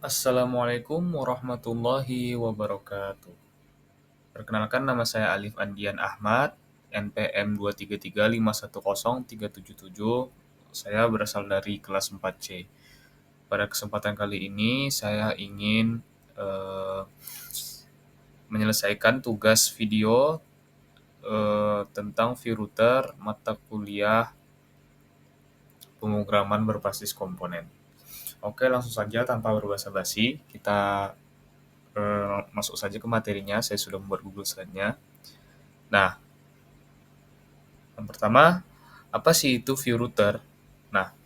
Assalamualaikum warahmatullahi wabarakatuh. Perkenalkan nama saya Alif Andian Ahmad, NPM 233510377. Saya berasal dari kelas 4C. Pada kesempatan kali ini saya ingin eh, menyelesaikan tugas video tentang view router mata kuliah pemrograman berbasis komponen. Oke, langsung saja tanpa berbasa-basi, kita masuk saja ke materinya. Saya sudah membuat Google Slide-nya. Nah, yang pertama, apa sih itu view router? Nah,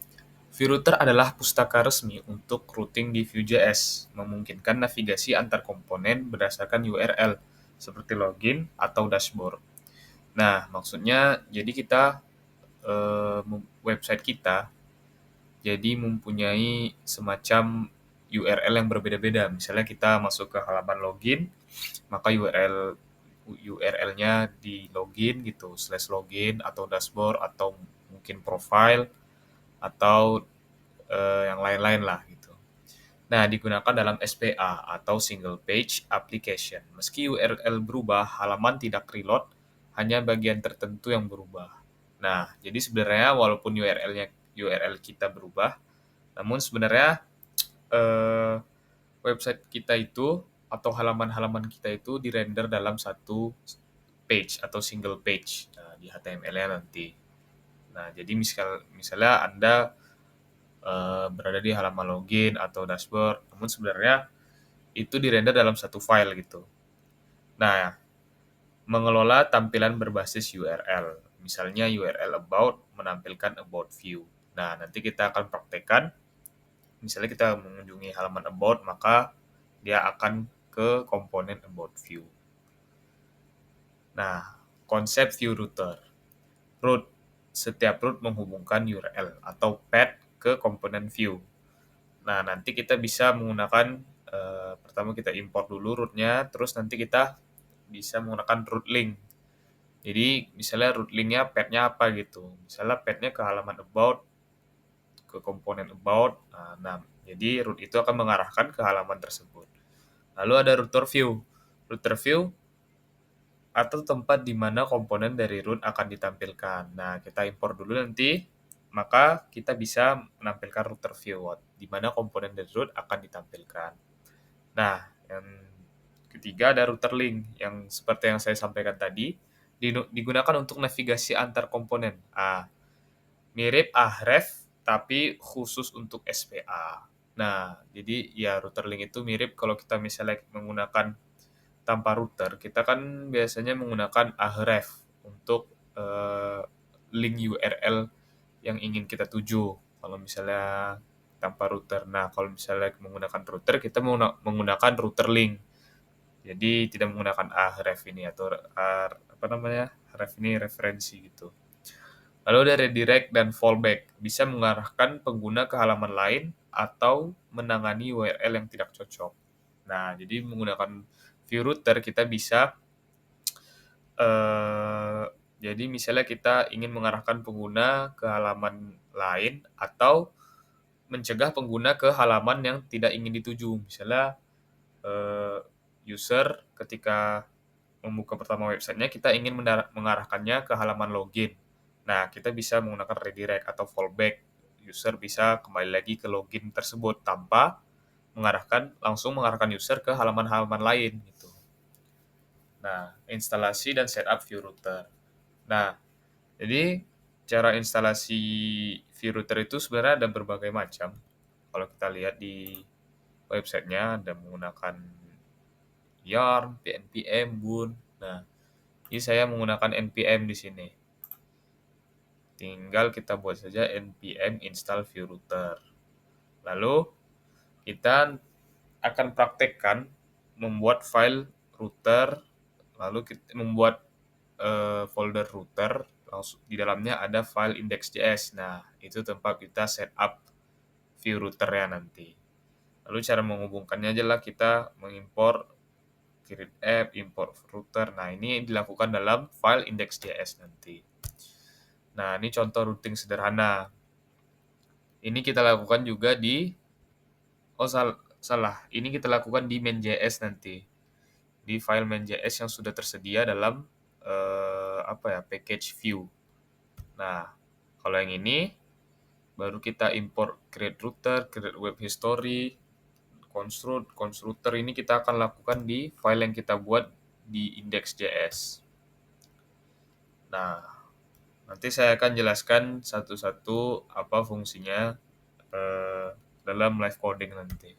view router adalah pustaka resmi untuk routing di Vue.js, memungkinkan navigasi antar komponen berdasarkan URL, seperti login atau dashboard. Nah, maksudnya jadi kita website kita jadi mempunyai semacam URL yang berbeda-beda. Misalnya kita masuk ke halaman login, maka URL-nya di login gitu, slash login atau dashboard atau mungkin profile atau yang lain-lain lah gitu. Nah, digunakan dalam SPA atau single page application. Meski URL berubah, halaman tidak reload, hanya bagian tertentu yang berubah. Nah, jadi sebenarnya walaupun URL kita berubah, namun sebenarnya eh, website kita itu atau halaman-halaman kita itu dirender dalam satu page atau single page, nah, di HTML-nya nanti. Nah, jadi misalnya Anda berada di halaman login atau dashboard, namun sebenarnya itu dirender dalam satu file gitu. Nah, mengelola tampilan berbasis URL. Misalnya URL about menampilkan about view. Nah, nanti kita akan praktekkan. Misalnya kita mengunjungi halaman about, maka dia akan ke komponen about view. Nah, konsep view router. Root. Setiap root menghubungkan URL atau path ke komponen view. Nah, nanti kita bisa menggunakan pertama kita import dulu rootnya, terus nanti kita bisa menggunakan root link. Jadi, misalnya root linknya path-nya apa gitu. Misalnya path-nya ke halaman about, ke komponen about. Nah, jadi root itu akan mengarahkan ke halaman tersebut. Lalu ada router view. Router view atau tempat di mana komponen dari root akan ditampilkan. Nah, kita import dulu nanti, maka kita bisa menampilkan router view, di mana komponen dari root akan ditampilkan. Nah, yang ketiga ada router link, yang seperti yang saya sampaikan tadi, digunakan untuk navigasi antar komponen. Mirip Ahref, tapi khusus untuk SPA. Nah, jadi ya router link itu mirip kalau kita misalnya menggunakan tanpa router, kita kan biasanya menggunakan Ahref untuk link URL yang ingin kita tuju. Kalau misalnya tanpa router. Nah, kalau misalnya menggunakan router, kita menggunakan router link. Jadi tidak menggunakan Ahref ini atau apa namanya? Href ini referensi gitu. Lalu ada redirect dan fallback, bisa mengarahkan pengguna ke halaman lain atau menangani URL yang tidak cocok. Nah, jadi menggunakan view router kita bisa jadi misalnya kita ingin mengarahkan pengguna ke halaman lain atau mencegah pengguna ke halaman yang tidak ingin dituju. Misalnya user ketika membuka pertama websitenya kita ingin mengarahkannya ke halaman login. Nah, kita bisa menggunakan redirect atau fallback. User bisa kembali lagi ke login tersebut tanpa langsung mengarahkan user ke halaman-halaman lain gitu. Nah, instalasi dan setup view router. Nah, jadi cara instalasi view router itu sebenarnya ada berbagai macam. Kalau kita lihat di websitenya ada menggunakan Yarn, PNPM, Boon. Nah, ini saya menggunakan npm di sini. Tinggal kita buat saja npm install view router. Lalu kita akan praktekkan membuat file router, lalu kita membuat folder router, langsung di dalamnya ada file index.js. Nah, itu tempat kita setup view routernya nanti. Lalu cara menghubungkannya aja lah, kita mengimport create app, import router. Nah, ini dilakukan dalam file index.js nanti. Nah, ini contoh routing sederhana. Ini kita lakukan juga di salah, ini kita lakukan di main.js nanti. Di file main.js yang sudah tersedia dalam package view. Nah, kalau yang ini baru kita import create router, create web history, constructor ini kita akan lakukan di file yang kita buat di index.js. Nah, nanti saya akan jelaskan satu-satu apa fungsinya dalam live coding nanti.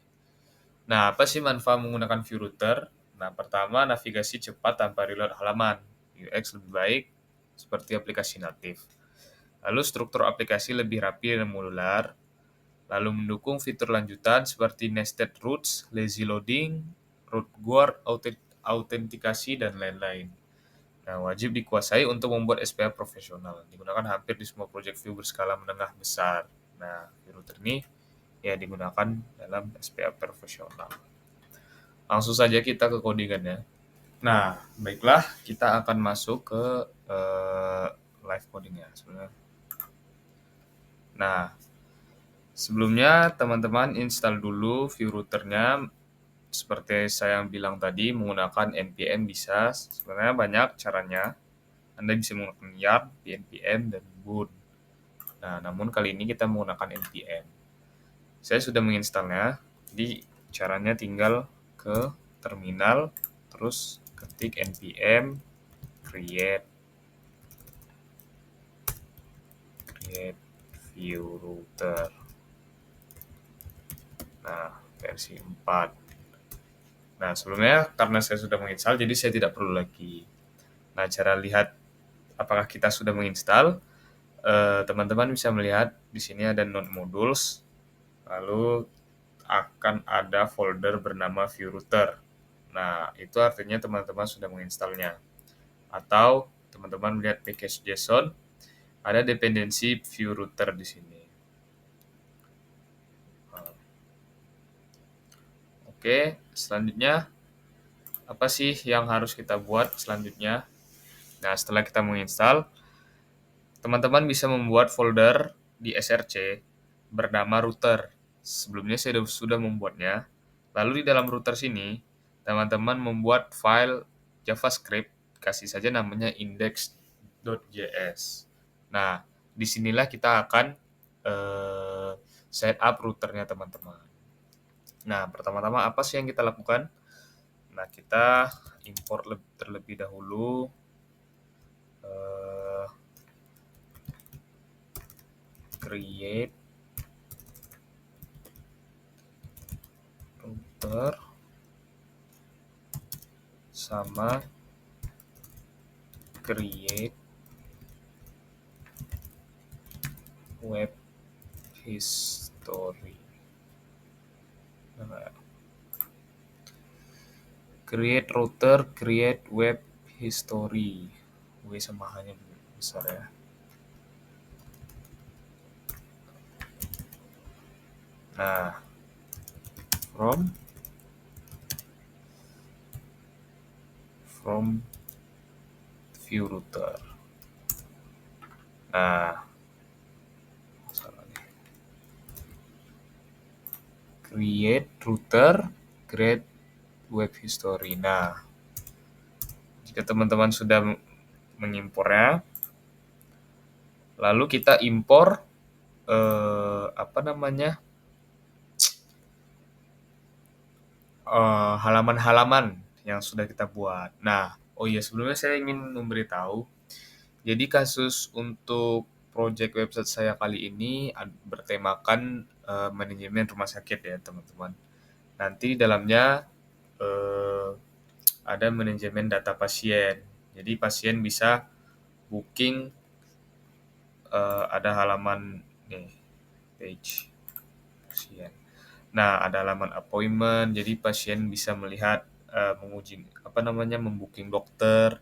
Nah, apa sih manfaat menggunakan view router? Nah, pertama, navigasi cepat tanpa reload halaman. UX lebih baik seperti aplikasi natif. Lalu struktur aplikasi lebih rapi dan modular. Lalu mendukung fitur lanjutan seperti nested routes, lazy loading, root guard, autentikasi, dan lain-lain. Nah, wajib dikuasai untuk membuat SPA profesional. Digunakan hampir di semua proyek view berskala menengah besar. Nah, view router ini ya digunakan dalam SPA profesional. Langsung saja kita ke codingannya. Nah, baiklah, kita akan masuk ke live codingnya sebenarnya. Nah, sebelumnya teman-teman install dulu view routernya. Seperti saya bilang tadi, menggunakan npm bisa. Sebenarnya banyak caranya. Anda bisa menggunakan yarn, npm, dan boot. Nah, namun kali ini kita menggunakan npm. Saya sudah menginstalnya. Jadi caranya tinggal ke terminal, terus ketik npm create view router. Nah, versi 4. Nah, sebelumnya karena saya sudah menginstal, jadi saya tidak perlu lagi. Nah, cara lihat apakah kita sudah menginstal, teman-teman bisa melihat di sini ada node modules, lalu akan ada folder bernama view router. Nah, itu artinya teman-teman sudah menginstalnya. Atau teman-teman melihat package JSON, ada dependensi view router di sini. Oke, selanjutnya apa sih yang harus kita buat selanjutnya? Nah, setelah kita menginstal, teman-teman bisa membuat folder di src bernama router. Sebelumnya saya sudah membuatnya. Lalu di dalam router sini, teman-teman membuat file JavaScript, kasih saja namanya index.js. Nah, disinilah kita akan set up routernya teman-teman. Nah, pertama-tama apa sih yang kita lakukan? Nah, kita import terlebih dahulu create router sama create web history. Nah, create router, create web history. W sama H-nya besar ya. Nah, from view router. Nah, salah nih. Create router, create web history. Nah, jika teman-teman sudah mengimpornya, lalu kita impor halaman-halaman yang sudah kita buat. Nah, oh iya, sebelumnya saya ingin memberitahu. Jadi kasus untuk project website saya kali ini bertemakan manajemen rumah sakit ya, teman-teman. Nanti di dalamnya ada manajemen data pasien. Jadi pasien bisa booking, ada halaman nih, page pasien. Nah, ada halaman appointment, jadi pasien bisa melihat membooking dokter,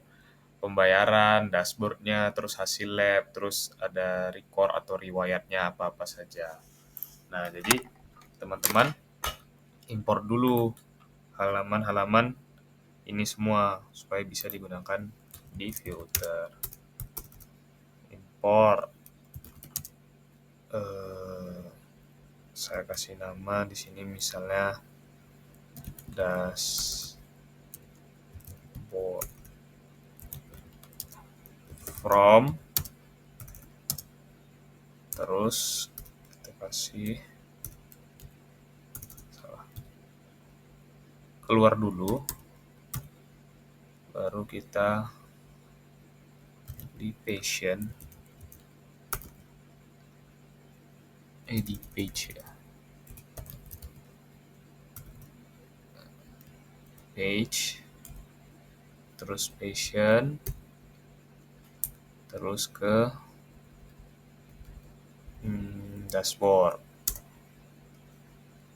pembayaran, dashboardnya, terus hasil lab, terus ada record atau riwayatnya apa-apa saja. Nah, jadi teman-teman import dulu halaman-halaman ini semua supaya bisa digunakan di view router. Import. Saya kasih nama di sini misalnya dashboard from, terus kita kasih keluar dulu, baru kita di patient edit page ya, page, terus patient, terus ke dashboard.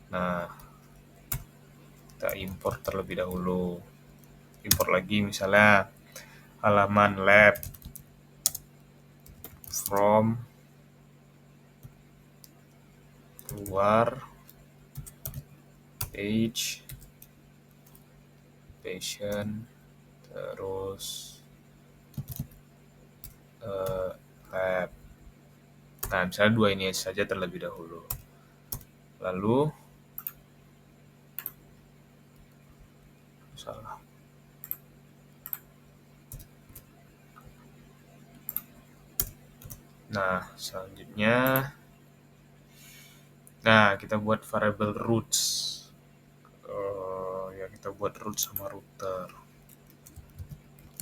Nah, kita import terlebih dahulu. Import lagi misalnya halaman lab from, keluar, page, patient, terus lab. Nah, misalnya 2 ini saja terlebih dahulu. Lalu salah. Nah, selanjutnya kita buat variable roots. Ya kita buat root sama router.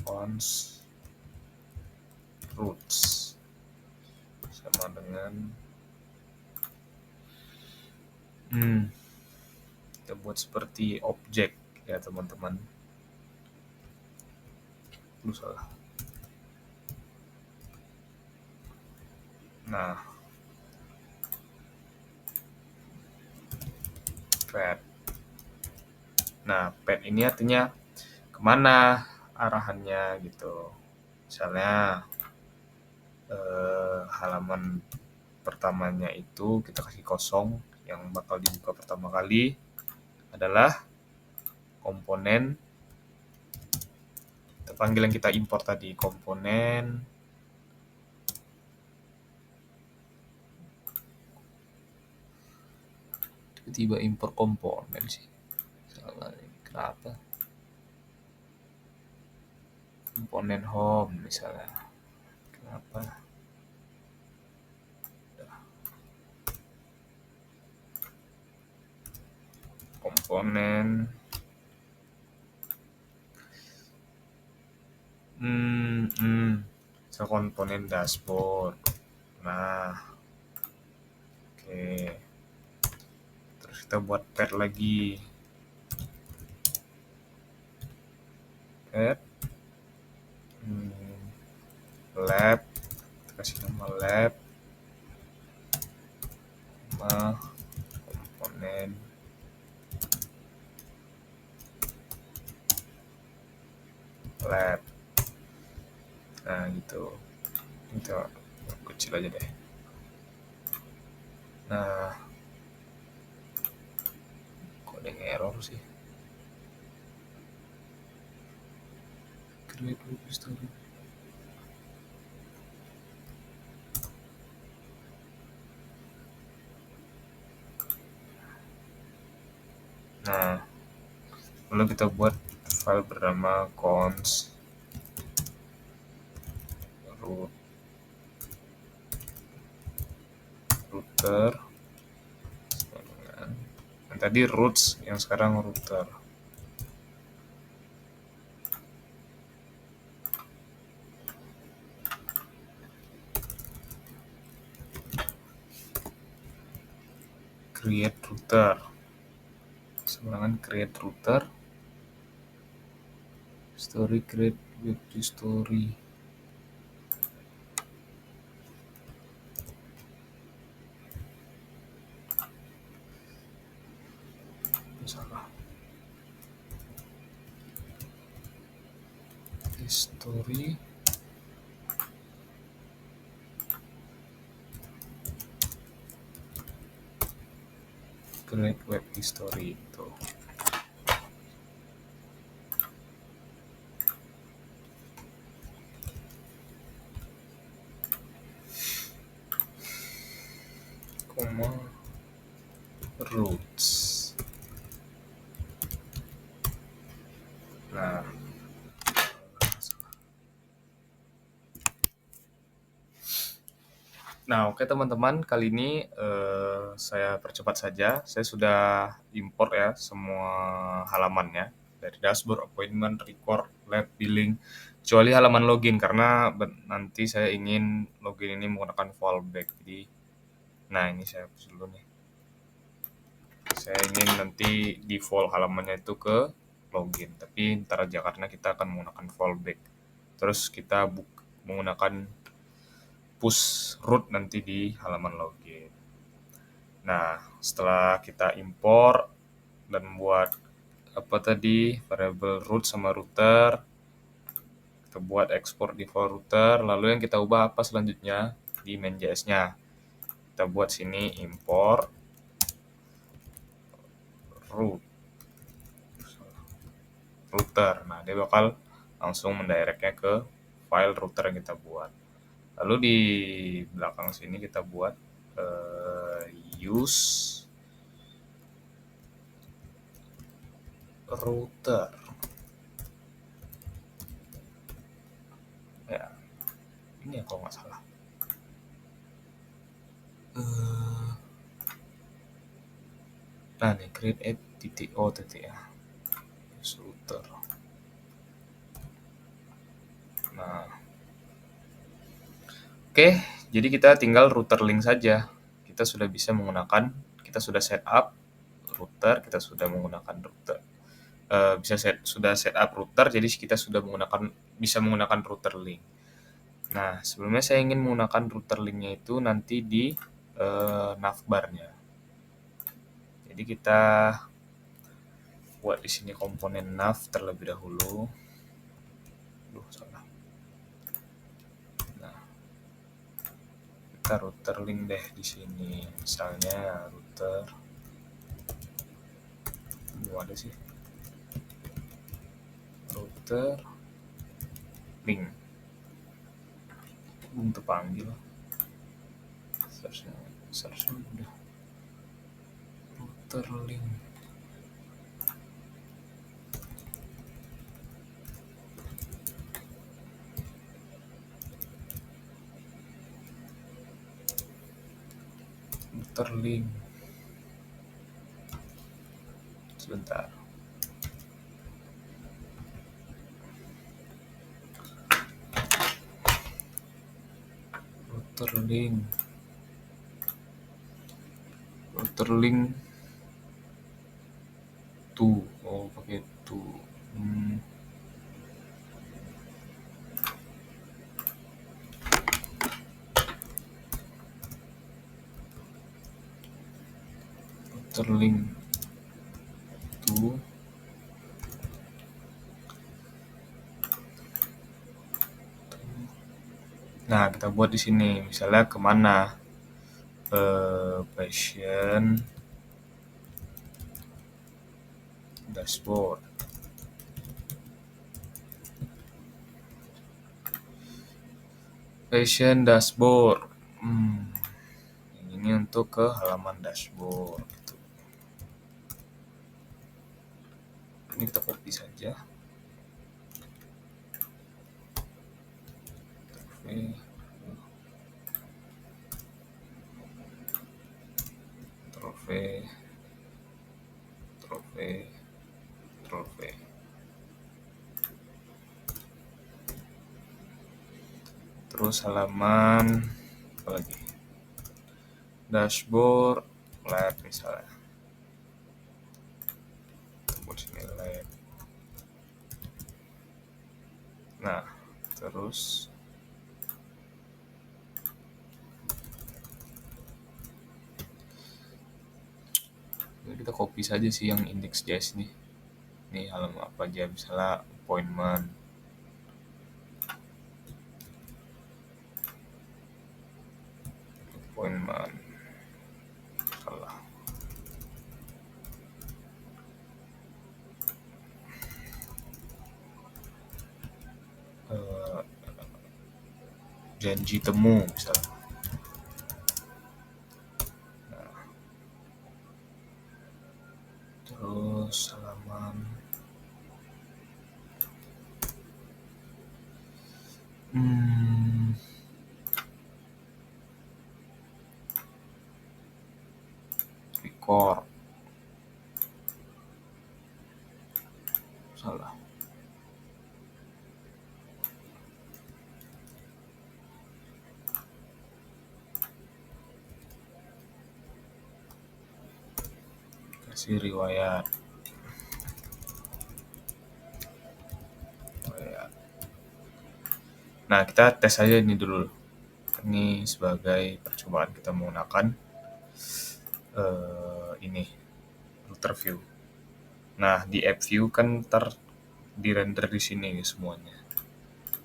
Cons roots sama dengan kita buat seperti objek ya teman-teman. Salah. Nah, path. Nah, path ini artinya kemana arahannya gitu. Misalnya halaman pertamanya itu kita kasih kosong, yang bakal dibuka pertama kali adalah komponen, kita panggil yang kita import tadi, komponen tiba-tiba import komponen sih, salah, kenapa komponen home misalnya, kenapa komponen komponen dashboard. Nah, oke, terus kita buat path lagi, path lab, kita kasih nama lab sama komponen lab. Nah gitu, kita kecil aja deh. Nah, kok ada error sih, create web history. Nah, lalu kita buat file bernama cons router, yang tadi roots, yang sekarang router. Create router, sebenarnya create router, story create web history. Salah. History create web history itu. Roots. Nah, oke teman-teman, kali ini saya percepat saja. Saya sudah import ya semua halamannya dari dashboard, appointment, record, lab, billing, kecuali halaman login karena nanti saya ingin login ini menggunakan fallback. Jadi, nah ini saya hapus dulu nih. Saya ingin nanti default halamannya itu ke login, tapi ntar aja karena kita akan menggunakan fallback. Terus kita menggunakan push root nanti di halaman login. Nah, setelah kita import dan buat apa tadi variable root sama router, kita buat export default router, lalu yang kita ubah apa selanjutnya di main.js-nya. Kita buat sini import root router. Nah, dia bakal langsung mendirectnya ke file router yang kita buat. Lalu di belakang sini kita buat use router. Ya, ini ya kalau nggak salah. Nah, nih create a titik o titik ya. Use router. Nah, oke, jadi kita tinggal router link saja. Kita sudah bisa menggunakan, kita sudah set up router, kita sudah menggunakan router. Sudah set up router, jadi kita sudah bisa menggunakan router link. Nah, sebelumnya saya ingin menggunakan router linknya itu nanti di navbar-nya. Jadi kita buat di sini komponen nav terlebih dahulu. Salah. Nah, kita router link deh di sini. Misalnya router ada sih router link belum terpanggil search udah router link sebentar. router link tuh pakai tuh router link tuh. Nah, kita buat di sini misalnya kemana patient dashboard. Ini untuk ke halaman dashboard gitu. Ini kita copy saja. Trove. Terus halaman apa lagi? Dashboard lab misalnya. Buat sini lab. Nah, terus ini kita copy saja sih yang index.js nih. Nih halaman apa aja, misalnya appointment. Salah. Janji temu misalnya. Terus halaman import. Salah. Kasih riwayat. Nah, kita tes aja ini dulu. Ini sebagai percobaan kita menggunakan ini router view. Nah, di app view kan di render di sini semuanya.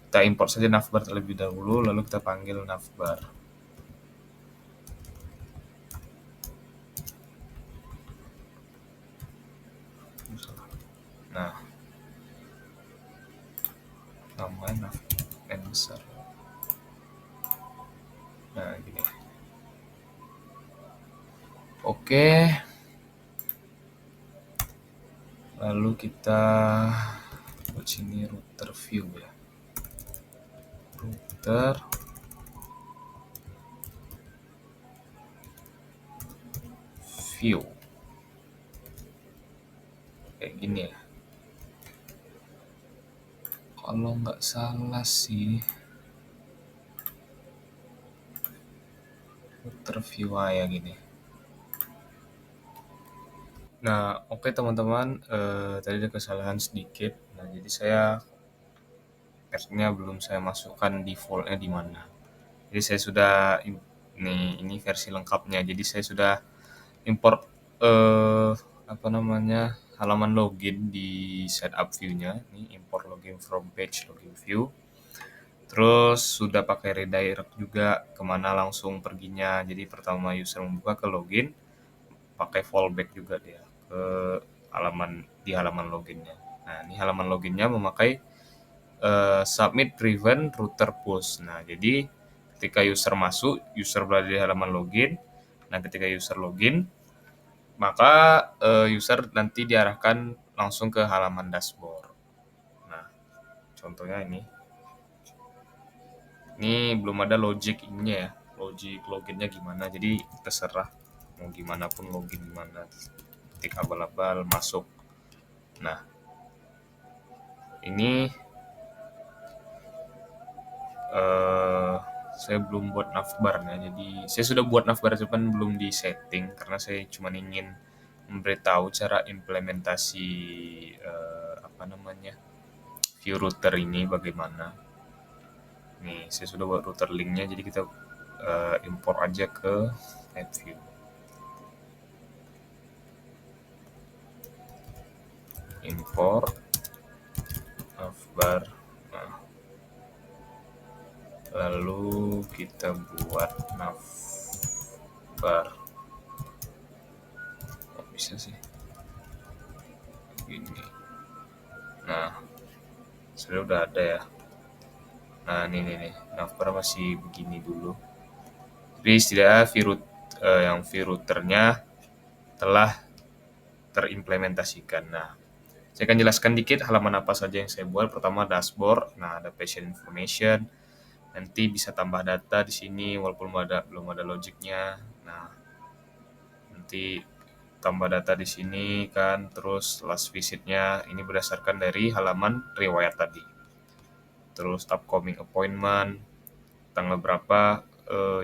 Kita import saja navbar terlebih dahulu, lalu kita panggil navbar. Nah, namanya nav besar. Nah, gini. Oke. Lalu kita buat sini router view ya. Router view. Kayak gini ya. Kalau nggak salah sih router view ya gini. Nah, oke teman-teman, tadi ada kesalahan sedikit. Nah, jadi pathnya belum saya masukkan defaultnya di mana. Jadi saya sudah ini versi lengkapnya. Jadi saya sudah import halaman login di setup view-nya. Ini import login from page login view. Terus sudah pakai redirect juga kemana langsung perginya. Jadi pertama user membuka ke login, pakai fallback juga dia ke halaman loginnya. Nah, ini halaman loginnya memakai submit driven router push. Nah, jadi ketika user masuk, user berada di halaman login. Nah, ketika user login, maka user nanti diarahkan langsung ke halaman dashboard. Nah, contohnya ini. Ini belum ada logic ininya ya. Logic loginnya gimana. Jadi terserah mau gimana pun login gimana. Ketik abal-abal masuk. Nah, ini saya belum buat navbarnya. Jadi saya sudah buat navbar cuman belum di setting karena saya cuma ingin memberitahu cara implementasi view router ini bagaimana. Nih, saya sudah buat router linknya, jadi kita import aja ke app view. Import navbar. Nah, lalu kita buat navbar. Kok bisa sih? Gini. Nah, sudah ada ya. Nah, ini navbar masih begini dulu. Jadi setidaknya yang view routernya telah terimplementasikan. Nah, saya akan jelaskan dikit halaman apa saja yang saya buat. Pertama dashboard. Nah, ada patient information. Nanti bisa tambah data di sini walaupun belum ada logiknya. Nah, nanti tambah data di sini kan, terus last visitnya ini berdasarkan dari halaman riwayat tadi. Terus upcoming appointment, tanggal berapa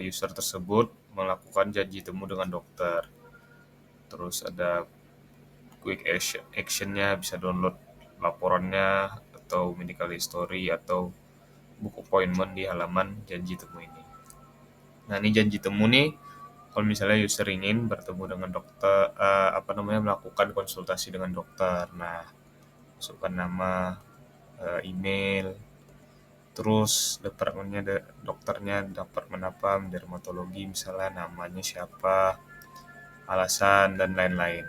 user tersebut melakukan janji temu dengan dokter. Terus ada quick actionnya, bisa download laporannya atau medical history atau book appointment di halaman janji temu ini. Nah, ini janji temu nih kalau misalnya user ingin bertemu dengan dokter, melakukan konsultasi dengan dokter. Nah, masukkan nama, email, terus dokternya departemen apa, dermatologi misalnya, namanya siapa, alasan, dan lain-lain.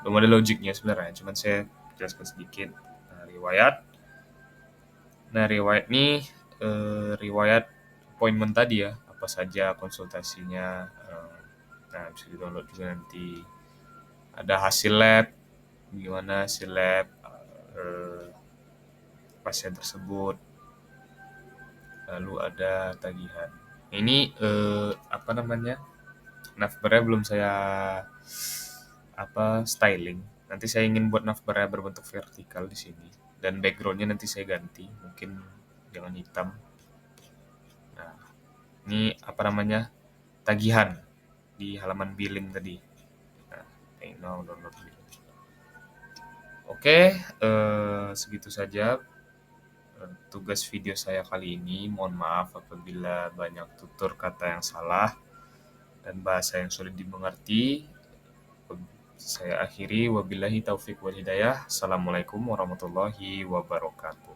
Belum ada logiknya sebenarnya, cuman saya jelaskan sedikit. Nah, riwayat nih, riwayat appointment tadi ya, apa saja konsultasinya. Nah, bisa di-download juga nanti. Ada hasil lab, gimana hasil lab pasien tersebut. Lalu ada tagihan. Ini navbarnya belum saya styling. Nanti saya ingin buat navbarnya berbentuk vertikal di sini dan backgroundnya nanti saya ganti, mungkin jangan hitam. Nah, ini tagihan di halaman billing tadi. Nah, now download billing. Oke, segitu saja tugas video saya kali ini. Mohon maaf apabila banyak tutur kata yang salah dan bahasa yang sulit dimengerti. Saya akhiri, wabillahi taufik wal hidayah. Assalamualaikum warahmatullahi wabarakatuh.